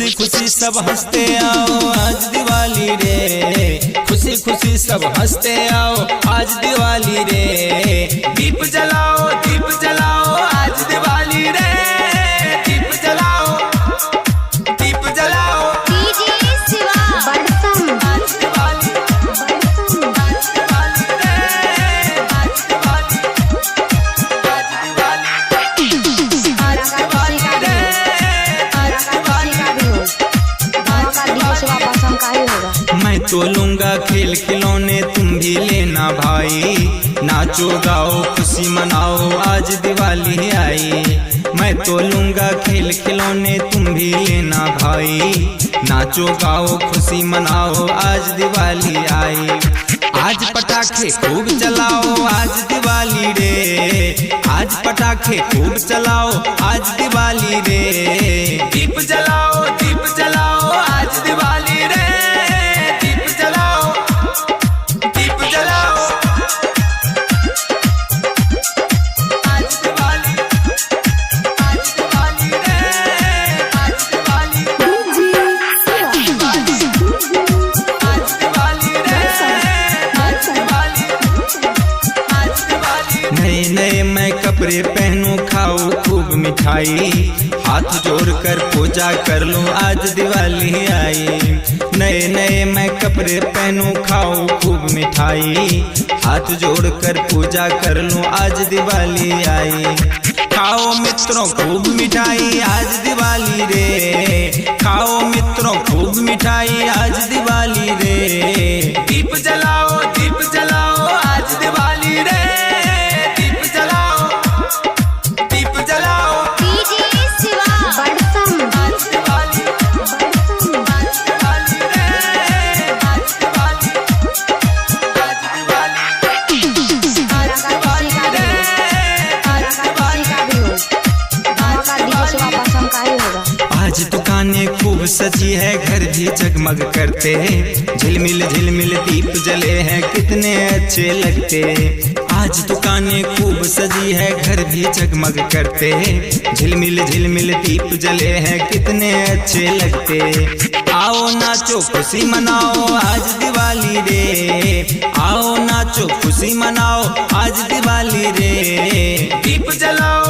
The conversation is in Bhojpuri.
खुशी खुशी सब हंसते आओ आज दिवाली रे, खुशी खुशी सब हंसते आओ आज दिवाली रे। दीप जलाओ आज दिवाली रे, दीप जलाओ डीजे शिवा बड़सम आज दिवाली, आज दिवाली रे, आज दिवाली, आज दिवाली, आज दिवाली रे, आज दिवाली। मैं तो लूंगा खेल खिलौने तुम भी लेना भाई, नाचो गाओ खुशी मनाओ आज दिवाली आई। मैं तो लूंगा खेल खिलौने तुम भी लेना भाई, नाचो गाओ खुशी मनाओ आज दिवाली आई। आज पटाखे खूब चलाओ आज दिवाली रे, आज पटाखे खूब चलाओ आज दिवाली रे। दीप जलाओ आज दिवाली रे, दीप जलाओ आज दिवाली, आज दिवाली रे, आज दिवाली, आज दिवाली रे, आज दिवाली, आज दिवाली। नए नए मैं कपड़े पहनूं खाऊं खूब मिठाई, हाथ जोड़कर पूजा कर लूं आज दिवाली आई। नए नए मैं कपड़े पहनूं खाऊं खूब मिठाई, हाथ जोड़कर पूजा कर लूं आज दिवाली आई। खाओ मित्रों खूब मिठाई आज दिवाली रे, खाओ मित्रों खूब मिठाई आज दिवाली रे। दीप जलाओ आज दिवाली रे, दीप जलाओ डीजे शिवा बड़सम आज दिवाली, आज दिवाली रे, आज दिवाली, आज दिवाली, आज दिवाली रे, आज दिवाली, आज दुकानें खूब सजी है घर भी जगमग करते, झिलमिल झिलमिल दीप जले हैं कितने अच्छे लगते। आज दुकानें खूब सजी है घर भी जगमग करते, झिलमिल झिलमिल दीप जले हैं कितने अच्छे लगते। आओ नाचो खुशी मनाओ आज दिवाली रे, आओ नाचो खुशी मनाओ आज दिवाली रे। दीप जलाओ